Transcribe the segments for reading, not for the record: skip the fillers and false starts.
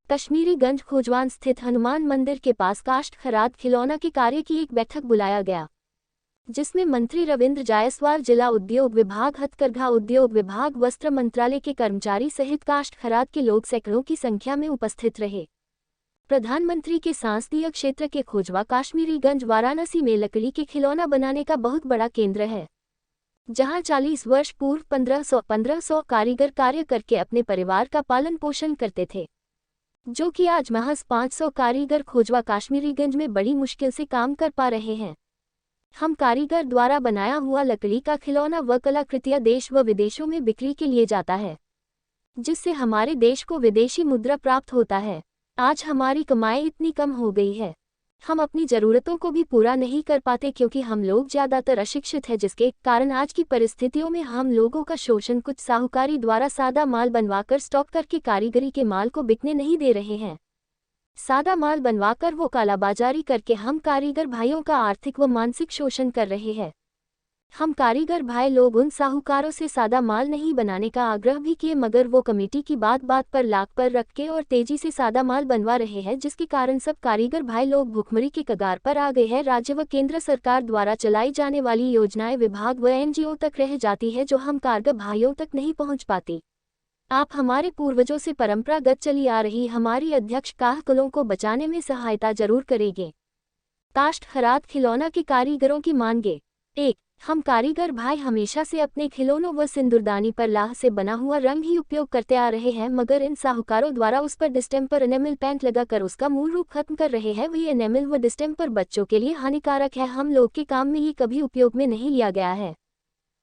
कश्मीरीगंज खोजवान स्थित हनुमान मंदिर के पास काष्ठ खराद खिलौना के कार्य की एक बैठक बुलाया गया, जिसमें मंत्री रविंद्र जायसवाल, जिला उद्योग विभाग, हथकरघा उद्योग विभाग, वस्त्र मंत्रालय के कर्मचारी सहित काष्ठ खराद के लोग सैकड़ों की संख्या में उपस्थित रहे। प्रधानमंत्री के संसदीय क्षेत्र के खोजवा कश्मीरीगंज वाराणसी में लकड़ी के खिलौना बनाने का बहुत बड़ा केंद्र है, जहां 40 वर्ष पूर्व 1500 कारीगर कार्य करके अपने परिवार का पालन पोषण करते थे, जो कि आज महज 500 कारीगर खोजवा कश्मीरीगंज में बड़ी मुश्किल से काम कर पा रहे हैं। हम कारीगर द्वारा बनाया हुआ लकड़ी का खिलौना व कलाकृतियां देश व विदेशों में बिक्री के लिए जाता है, जिससे हमारे देश को विदेशी मुद्रा प्राप्त होता है। आज हमारी कमाई इतनी कम हो गई है, हम अपनी ज़रूरतों को भी पूरा नहीं कर पाते क्योंकि हम लोग ज़्यादातर अशिक्षित हैं, जिसके कारण आज की परिस्थितियों में हम लोगों का शोषण कुछ साहूकारी द्वारा सादा माल बनवाकर स्टॉक करके कारीगरी के माल को बिकने नहीं दे रहे हैं। सादा माल बनवाकर वो कालाबाजारी करके हम कारीगर भाइयों का आर्थिक व मानसिक शोषण कर रहे हैं। हम कारीगर भाई लोग उन साहूकारों से सादा माल नहीं बनाने का आग्रह भी किए, मगर वो कमेटी की बात बात पर लाख पर रख के और तेजी से सादा माल बनवा रहे हैं, जिसके कारण सब कारीगर भाई लोग भुखमरी के कगार पर आ गए हैं। राज्य व केंद्र सरकार द्वारा चलाई जाने वाली योजनाएं विभाग व एनजीओ तक रह जाती है, जो हम कारीगर भाइयों तक नहीं पहुँच पाती। आप हमारे पूर्वजों से परंपरागत चली आ रही हमारी अध्यक्ष काह कुलों को बचाने में सहायता जरूर करेंगे। काष्ठ खराद खिलौना के कारीगरों की मांगे। 1. हम कारीगर भाई हमेशा से अपने खिलौनों व सिंदूरदानी पर लाह से बना हुआ रंग ही उपयोग करते आ रहे हैं, मगर इन साहूकारों द्वारा उस पर डिस्टेम्पर एनेमल पेंट लगाकर उसका मूल रूप खत्म कर रहे हैं। वही एनेमल व डिस्टेम्पर बच्चों के लिए हानिकारक है। हम लोग के काम में ये कभी उपयोग में नहीं लिया गया है,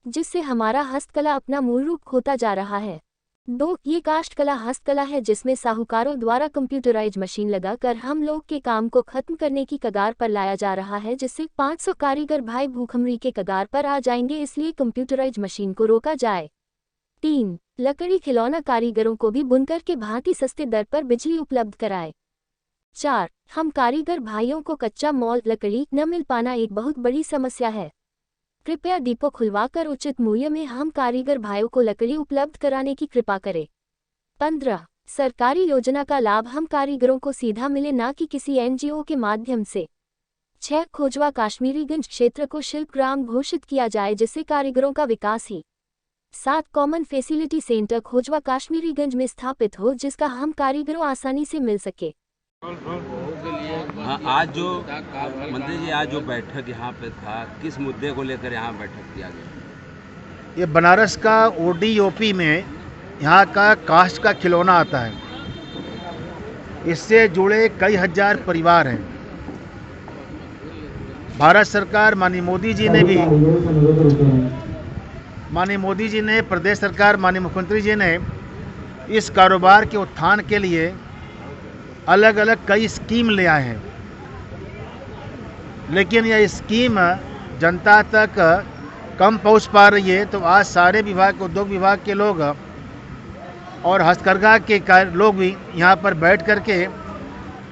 जिससे हमारा हस्तकला अपना मूल रूप खोता जा रहा है। 2. ये काष्ठकला हस्तकला है जिसमें साहूकारों द्वारा कंप्यूटराइज मशीन लगाकर हम लोग के काम को खत्म करने की कगार पर लाया जा रहा है, जिससे 500 कारीगर भाई भूखमरी के कगार पर आ जाएंगे, इसलिए कंप्यूटराइज मशीन को रोका जाए। 3. लकड़ी खिलौना कारीगरों को भी बुनकर के भांति सस्ते दर पर बिजली उपलब्ध कराए। 4. हम कारीगर भाइयों को कच्चा माल लकड़ी न मिल पाना एक बहुत बड़ी समस्या है। कृपया डिपो खुलवाकर उचित मूल्य में हम कारीगर भाइयों को लकड़ी उपलब्ध कराने की कृपा करें। 15. सरकारी योजना का लाभ हम कारीगरों को सीधा मिले, ना कि किसी एनजीओ के माध्यम से। 6. खोजवा कश्मीरीगंज क्षेत्र को शिल्प ग्राम घोषित किया जाए, जिससे कारीगरों का विकास ही। 7. Common facility centre Khojwa Kashmiriganj में स्थापित हो, जिसका हम कारीगरों आसानी से मिल सके। हाँ, आज जो मंत्री जी आज जो बैठक यहाँ पे था, किस मुद्दे को लेकर यहाँ बैठक किया गया? ये बनारस का ओडीओपी में यहाँ का काष्ठ का खिलौना आता है, इससे जुड़े कई हजार परिवार हैं। भारत सरकार माननीय मोदी जी ने प्रदेश सरकार माननीय मुख्यमंत्री जी ने इस कारोबार के उत्थान के लिए अलग अलग कई स्कीम ले आए हैं, लेकिन यह स्कीम जनता तक कम पहुंच पा रही है। तो आज सारे विभाग, उद्योग विभाग के लोग और हस्तकरघा के लोग भी यहाँ पर बैठ करके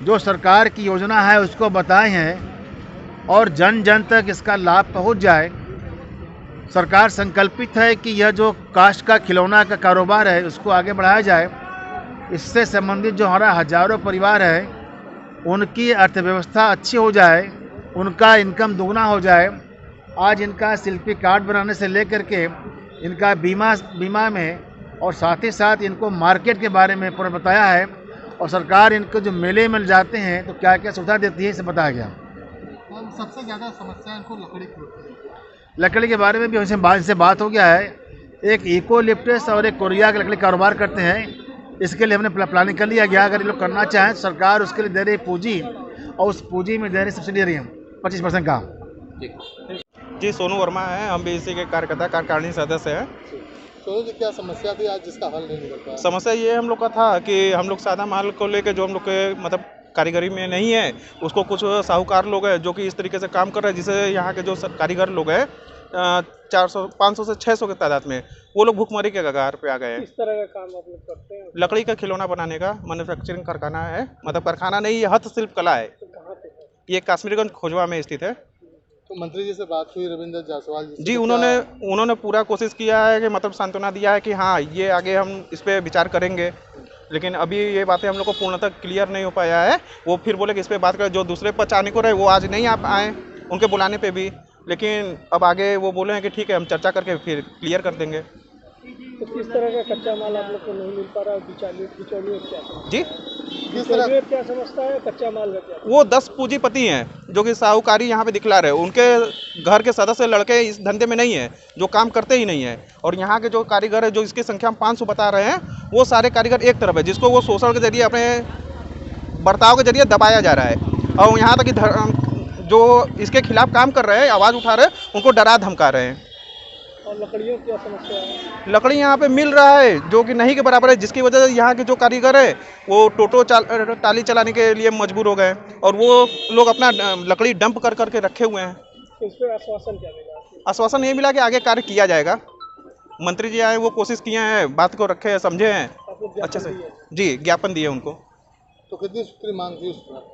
जो सरकार की योजना है उसको बताए हैं और जन जन तक इसका लाभ पहुँच जाए। सरकार संकल्पित है कि यह जो काष्ठ का खिलौना का कारोबार है उसको आगे बढ़ाया जाए। इससे संबंधित जो हमारा हजारों परिवार है उनकी अर्थव्यवस्था अच्छी हो जाए, उनका इनकम दुगना हो जाए। आज इनका शिल्पी कार्ड बनाने से लेकर के इनका बीमा में और साथ ही साथ इनको मार्केट के बारे में पूरा बताया है, और सरकार इनको जो मेले में जाते हैं तो क्या क्या सुविधा देती है इसे बताया गया। सबसे ज़्यादा समस्या इनको लकड़ी की होती है। लकड़ी के बारे में भी इनसे बात हो गया है। एक इकोलिप्टस और एक कोरिया की लकड़ी कारोबार करते हैं, इसके लिए हमने प्लानिंग कर लिया गया। अगर ये लोग करना चाहें तो सरकार उसके लिए दे रही पूंजी, और उस पूंजी में दे रही सब्सिडी दे रही है 25% का। जी, सोनू वर्मा है, हम भी इसी के कार्यकारिणी सदस्य हैं। सोनू जी, क्या समस्या थी आज जिसका हल नहीं निकल पाया? समस्या ये हम लोग का था कि हम लोग सादा माल को लेकर जो हम लोग के मतलब कारीगरी में नहीं है, उसको कुछ साहूकार लोग हैं जो कि इस तरीके से काम कर रहे हैं, जिससे यहाँ के जो कारीगर लोग हैं 500 से 600 की तादाद में, वो लोग भूखमरी के कगार पे आ गए हैं। किस तरह का काम आप लोग करते हैं? लकड़ी का खिलौना बनाने का मैन्युफैक्चरिंग कारखाना है, मतलब कारखाना नहीं, ये हस्तशिल्प कला है। तो कहाँ पे है? ये कश्मीरीगंज खोजवा में स्थित है। तो मंत्री जी से बात हुई रविंद्र जायसवाल जी से? जी, उन्होंने पूरा कोशिश किया है कि मतलब सांत्वना दिया है कि हाँ, ये आगे हम इस पर विचार करेंगे, लेकिन अभी ये बातें हम लोग को पूर्णतः क्लियर नहीं हो पाया है। वो फिर बोले कि इस पर बात करें, जो दूसरे पक्ष आने को रहे वो आज नहीं आप आए उनके बुलाने पे भी, लेकिन अब आगे वो बोले हैं कि ठीक है हम चर्चा करके फिर क्लियर कर देंगे। तो किस तरह का कच्चा माल आप लोग को नहीं मिल पा रहा है? बिचौलियों क्या जी, बिचौलियों क्या समझता है कच्चा माल का क्या? वो 10 पूंजीपति हैं जो कि साहूकारी यहाँ पे दिखला रहे हैं, उनके घर के सदस्य लड़के इस धंधे में नहीं है, जो काम करते ही नहीं है। और यहाँ के जो कारीगर है, जो इसकी संख्या हम 500 बता रहे हैं, वो सारे कारीगर एक तरफ है, जिसको वो शोषण के जरिए अपने बर्ताव के जरिए दबाया जा रहा है। और यहाँ तक कि जो इसके खिलाफ काम कर रहे हैं, आवाज़ उठा रहे हैं, उनको डरा धमका रहे हैं। और लकड़ियों की क्या समस्या है? लकड़ी यहाँ पे मिल रहा है जो कि नहीं के बराबर है, जिसकी वजह से यहाँ के जो कारीगर है वो टाली चलाने के लिए मजबूर हो गए और वो लोग अपना लकड़ी डंप कर करके रखे हुए हैं। तो इस पर आश्वासन क्या मिला? आश्वासन ये मिला कि आगे कार्य किया जाएगा। मंत्री जी आए, वो कोशिश किए हैं, बात को रखे हैं, समझे हैं अच्छे से। जी, ज्ञापन दिए उनको। तो कितनी सूत्री मांग थी उस पर?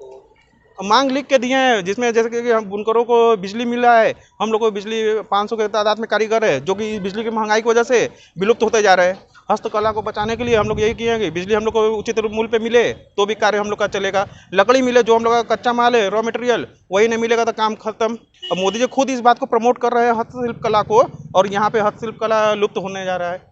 मांग लिख के दिए हैं, जिसमें जैसे कि हम बुनकरों को बिजली मिल रहा है, हम लोग को बिजली 500 के तादाद में कारीगर है जो कि बिजली की महंगाई की वजह से विलुप्त होते जा रहे हैं। हस्तकला को बचाने के लिए हम लोग यही किए हैं कि बिजली हम लोग को उचित मूल्य पे मिले तो भी कार्य हम लोग का चलेगा। लकड़ी मिले, जो हम लोग का कच्चा माल है, रॉ मटेरियल, वही नहीं मिलेगा तो काम खत्म। अब मोदी जी खुद इस बात को प्रमोट कर रहे हैं हस्तशिल्प कला को, और यहाँ पे हस्तशिल्प कला लुप्त होने जा रहा है।